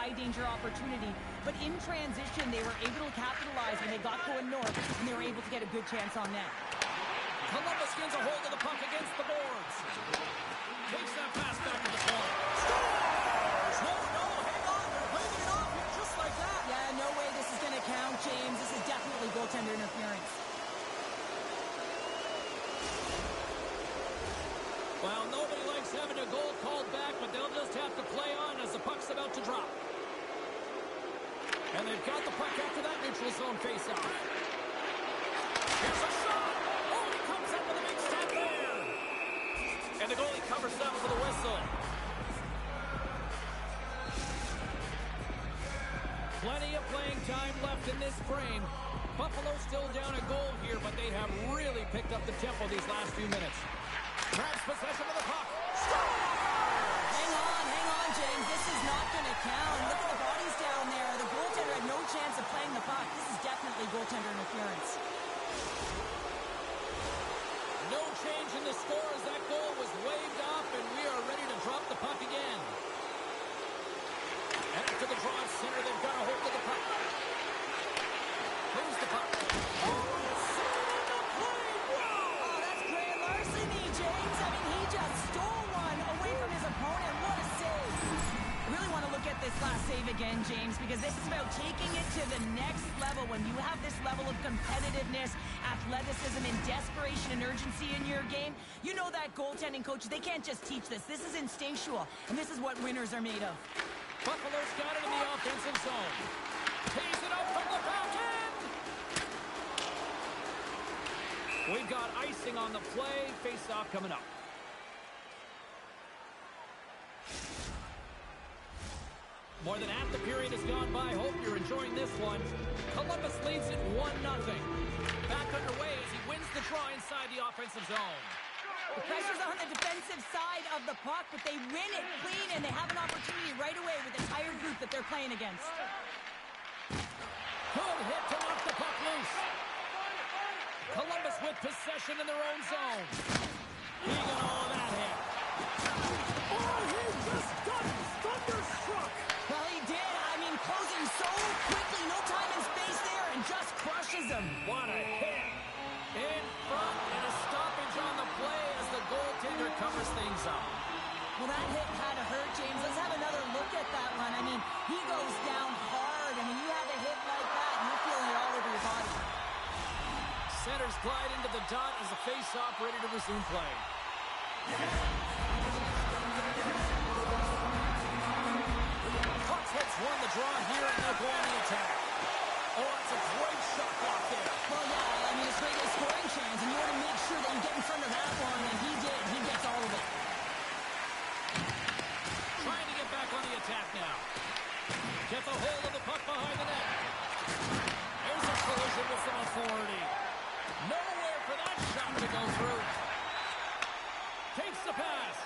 high-danger opportunity. But in transition, they were able to capitalize when they got going north, and they were able to get a good chance on net. Columbus gets a hold of the puck against the boards. Takes that pass back to the corner. Scores! No, hang on. They're waving it off here just like that. Yeah, no way this is going to count, James. This is definitely goaltender interference. Well, nobody likes having a goal called back, but they'll just have to play on as the puck's about to drop. And they've got the puck after that neutral zone faceoff. Here's a shot! Oh, he comes up with a big step there! And the goalie covers up for the whistle. Plenty of playing time left in this frame. Buffalo still down a goal here, but they have really picked up the tempo these last few minutes. Grabs possession of the puck. Hang on, James. This is not going to count. Look at the bodies down there. The goaltender had no chance of playing the puck. This is definitely goaltender interference. No change in the score as that goal was waved off, and we are ready to drop the puck again. After the draw center, they've got a hold of the puck. Here's the puck. This last save again, James, because this is about taking it to the next level. When you have this level of competitiveness, athleticism, and desperation and urgency in your game, you know that goaltending coaches, they can't just teach this. This is instinctual, and this is what winners are made of. Buffalo's got it in the offensive zone. Tees it up from the back end. We've got icing on the play. Face-off coming up. More than half the period has gone by. Hope you're enjoying this one. Columbus leads it 1-0. Back underway as he wins the draw inside the offensive zone. The pressure's on the defensive side of the puck, but they win it clean, and they have an opportunity right away with the tired group that they're playing against. Good hit to knock the puck loose. Columbus with possession in their own zone. He got all of that hit. Oh, he just got thunderstruck. Well, he did. I mean, closing so quickly, no time and space there, and just crushes him. What a hit. In front, and a stoppage on the play as the goaltender covers things up. Well, that hit had to hurt, James. Let's have another look at that one. I mean, he goes down hard, and when you have a hit like that, you're feeling it all over your body. Centers glide into the dot as the face-off ready to resume play. Hawks won the draw here, and they'll go on the attack. Oh, that's a great shot block there. Well, yeah, I mean, it's great, a scoring chance, and you want to make sure that you get in front of that one, and he did. He gets all of it. Trying to get back on the attack now. Gets a hold of the puck behind the net. There's a collision with some authority. Nowhere for that shot to go through. Takes the pass.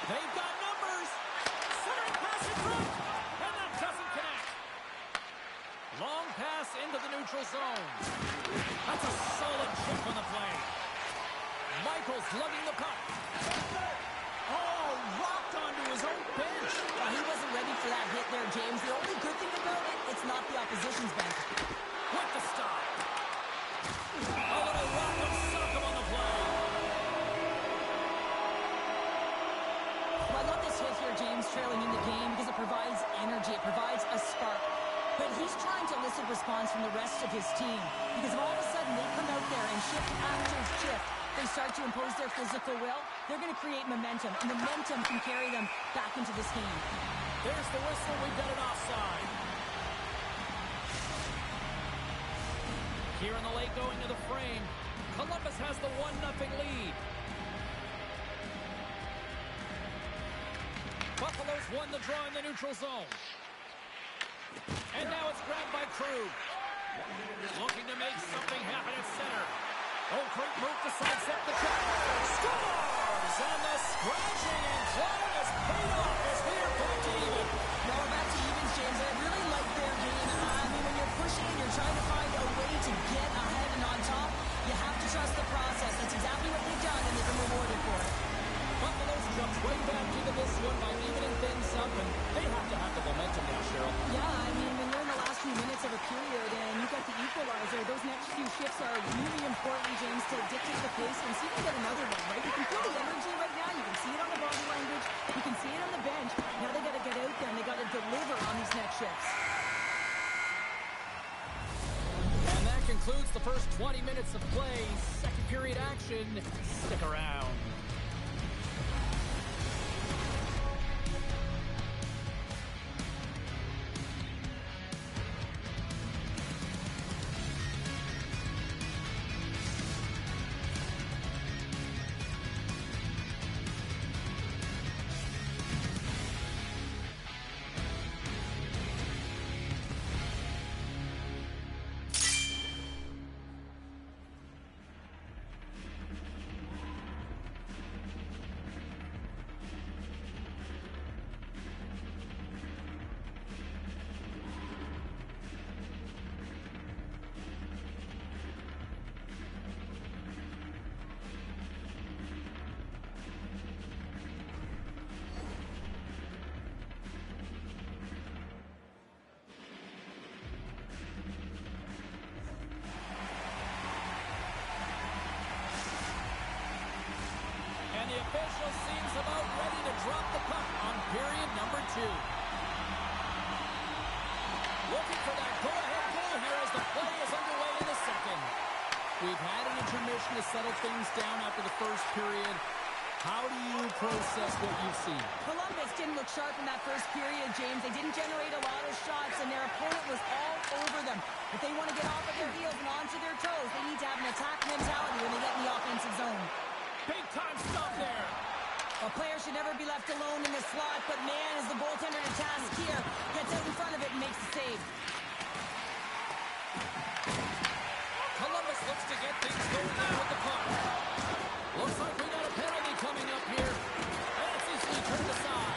They've got numbers. Centering pass in front. And that doesn't connect. Long pass into the neutral zone. That's a solid chip on the play. Michael's lugging the puck. Oh, rocked onto his own bench. He wasn't ready for that hit there, James. The only good thing about it, it's not the opposition's bench. With the stop. A little rock of sock on the play. Well, I love this hit here, James, trailing in the game because it provides energy. It provides a spark. But he's trying to elicit response from the rest of his team because if all of a sudden they come out there and shift after shift, they start to impose their physical will, they're going to create momentum, and momentum can carry them back into this game. There's the whistle. We've got it offside. Here in the late going to the frame, Columbus has the 1-0 lead. Buffalo's won the draw in the neutral zone. And now it's grabbed by Krug. Looking to make something happen at center. Oh, great move to sidestep the check. Scores! And the scratching and clawing has paid off as we are back to even. No, back to evens, James. I really like their game. I mean, when you're pushing and you're trying to find a way to get ahead and on top, you have to trust the process. That's exactly what they've done, and they've been rewarded for it. Buffalo's jumped right back into this one by evening things up, and they have to have the momentum now, Sherry. concludes the first 20 minutes of play. Second period action. Stick around. The official seems about ready to drop the puck on period number 2. Looking for that go-ahead goal here as the play is underway in the second. We've had an intermission to settle things down after the first period. How do you process what you've seen? Columbus didn't look sharp in that first period, James. They didn't generate a lot of shots, and their opponent was all over them. If they want to get off of their heels and onto their toes, they need to have an attack mentality when they get in the offensive zone. Big time stop there. A player should never be left alone in the slot, but man, is the goaltender to task here. Gets out in front of it and makes the save. Columbus looks to get things going now with the puck. Looks like we got a penalty coming up here. And it's easily turned aside.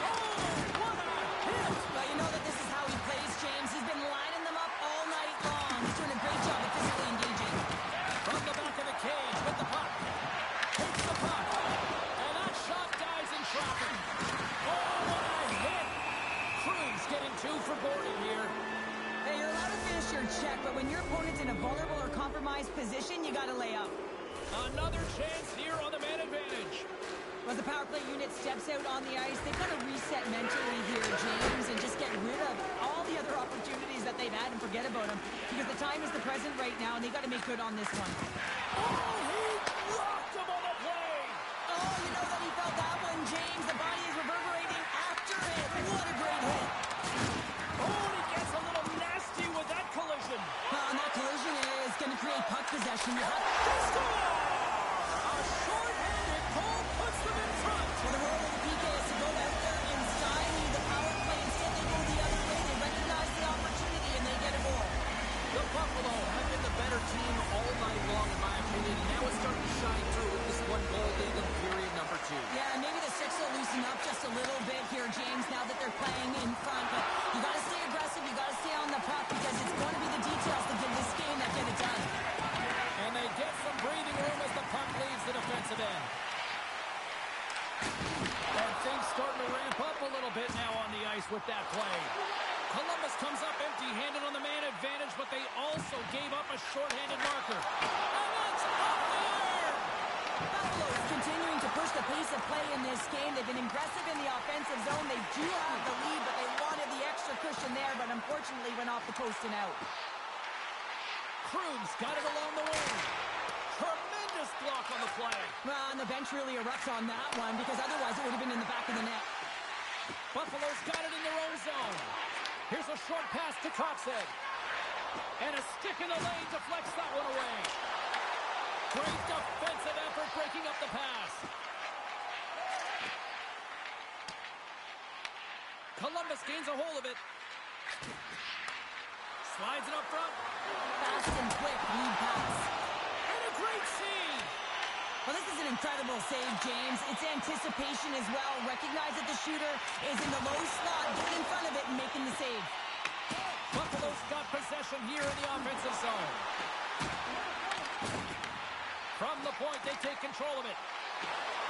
Oh, what a hit! Well, you know that this is how he plays, James. He's been lining them up all night long. He's doing a great job of physically engaging. From the back of the cage with the puck. Takes the puck. And that shot dies in traffic. Oh, what a hit! Cruz getting 2 for boarding here. Hey, you're allowed to finish your check, but when your opponent's in a vulnerable or compromised position, you got to lay up. Another chance here on the man advantage. As the power play unit steps out on the ice, they've got to reset mentally here, James, and just get rid of all the other opportunities that they've had and forget about them. Because the time is the present right now, and they've got to make good on this one. Oh, he rocked him on the play. Oh, you know that he felt that one, James. The body is reverberating after it. What a great hit. Oh, and he gets a little nasty with that collision. And that collision is going to create puck possession. They score! A short-handed goal puts them in front. Well, the role of the PK is to go out there and stymie the power play. Instead, they go the other way. They recognize the opportunity, and they get a goal. The Buffalo have been the better team all night long, in my opinion. Now it's starting to shine through with this 1-goal lead in period number 2. Yeah, and maybe the Six will loosen up just a little bit here, James, now that they're playing in front. But you got to stay aggressive. You got to stay on the puck because it's going to be the details that give this game that get it done. And they get some breathing room as the puck leaves the defensive end. And things starting to ramp up a little bit now on the ice with that play. Columbus comes up empty-handed on the man advantage, but they also gave up a short-handed marker. And it's up the air! Buffalo is continuing to push the pace of play in this game. They've been aggressive in the offensive zone. They do have the lead, but they wanted the extra cushion there, but unfortunately went off the post and out. Cruz got it along the wing. Tremendous block on the play. Well, and the bench really erupts on that one because otherwise it would have been in the back of the net. Buffalo's got it in their own zone. Here's a short pass to Coxhead. And a stick in the lane deflects that one away. Great defensive effort breaking up the pass. Columbus gains a hold of it. Slides it up front. Fast and quick lead pass. And a great save. Well, this is an incredible save, James. It's anticipation as well. Recognize that the shooter is in the low slot, getting in front of it and making the save. Buffalo's got possession here in the offensive zone. From the point, they take control of it.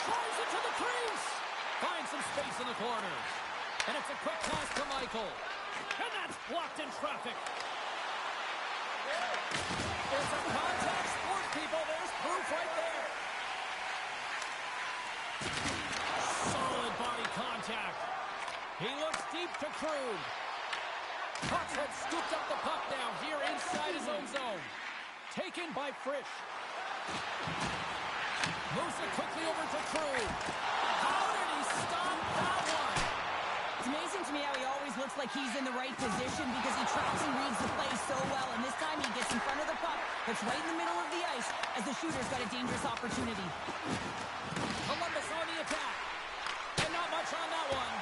Tries it to the crease. Finds some space in the corners. And it's a quick pass to Michael. And that's blocked in traffic. It's a contact sport, people. There's proof right there. Solid body contact. He looks deep to Krug. Hoxhead scooped up the puck now here inside his own zone. Taken by Frisch. Moves it quickly over to Crew. How did he stop that one? It's amazing to me how he always looks like he's in the right position because he tracks and reads the play so well. And this time he gets in front of the puck. That's right in the middle of the ice as the shooter's got a dangerous opportunity. Columbus on the attack. And not much on that one.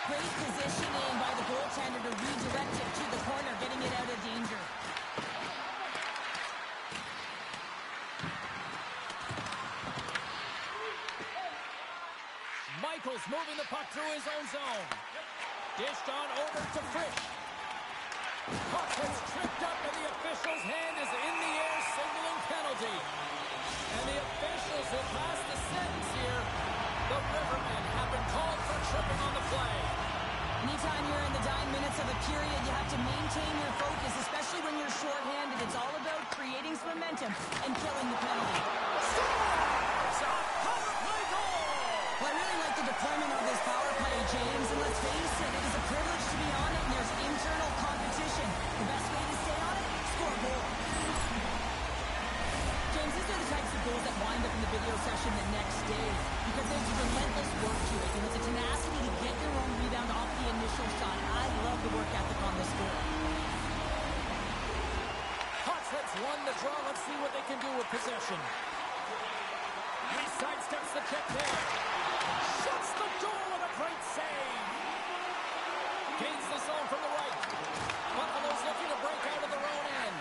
Great positioning by the goaltender to redirect it to the corner, getting it out of danger. Michaels moving the puck through his own zone. Dished on over to Frisch. Hoxhead's tripped up and the official's hand is in the air signaling penalty. And the officials will pass the sentence here. The Rivermen have been called for tripping on the play. Anytime you're in the dying minutes of a period, you have to maintain your focus, especially when you're shorthanded. It's all about creating some momentum and killing the penalty. Scores! A power play goal! Well, I really like the deployment of this power play, James, and let's face it, it is a privilege to be on it, and there's internal competition. The best way to stay on it, score a goal. James, these are the types of goals that wind up in the video session the next day because there's relentless work to it, and there's a tenacity to get your own rebound off the initial shot. I love the work ethic on this goal. Hoxhead's won the draw. Let's see what they can do with possession. He sidesteps the check there. Shuts the door with a great save. Gains the zone from the right. Buffalo's looking to break out of their own end.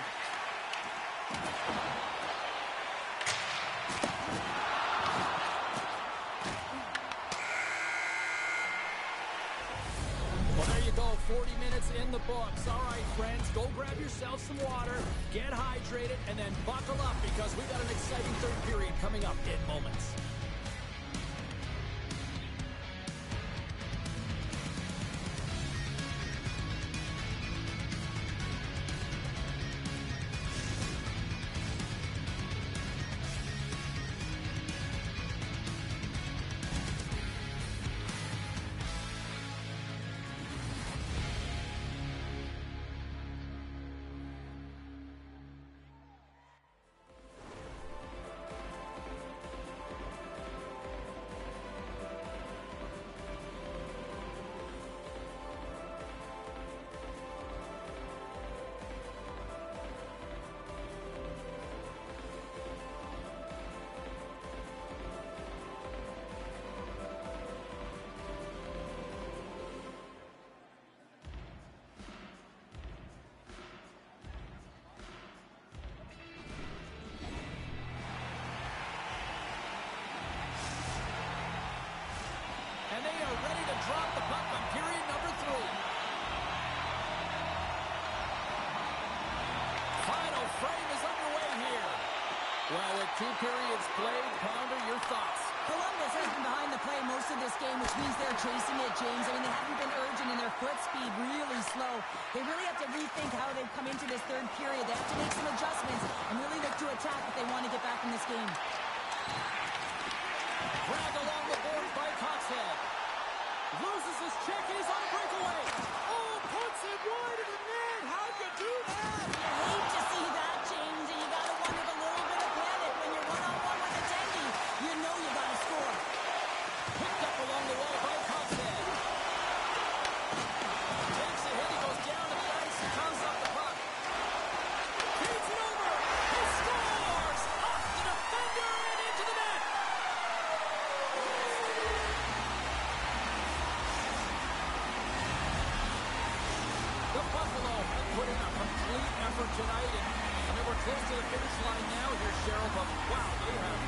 Well, there you go. 40 minutes in the books. All right, friends, go grab yourself some water, get hydrated, and then buckle up because we got an exciting third period coming up in moments. And they are ready to drop the puck on period number 3. Final frame is underway here. Well, with 2 periods played, Pounder, your thoughts? Columbus has been behind the play most of this game, which means they're chasing it, James. I mean, they haven't been urgent in their foot speed, really slow. They really have to rethink how they've come into this third period. They have to make some adjustments and really look to attack if they want to get back in this game. Grabbed along the boards by Hoxhead. Loses his check and he's on a breakaway. Oh, puts it wide of the net. How'd you do that? You hate to see that, James, and you got to wonder with a little bit of panic when you're one-on-one with a Tendy. You know you got to score. Picked up along the wall by Hoxhead. Takes a hit. He goes down to the ice. He comes off the puck. Feeds it over. He scores! Off the defender and into the net. The Buffalo have put in a complete effort tonight, and they were close to the finish line now here, Cheryl, but wow, they have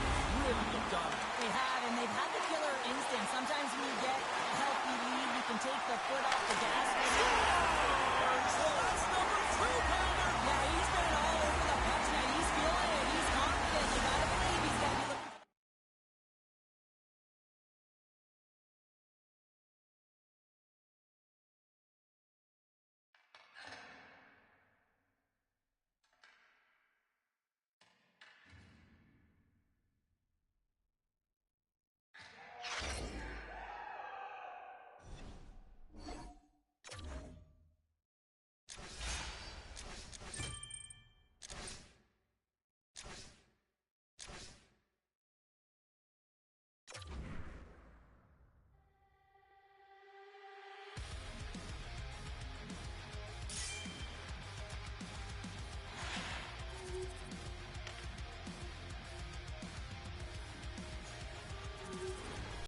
really looked up. They have, and they've had the killer instinct. Sometimes when you get a healthy lead, you can take the foot off the gas.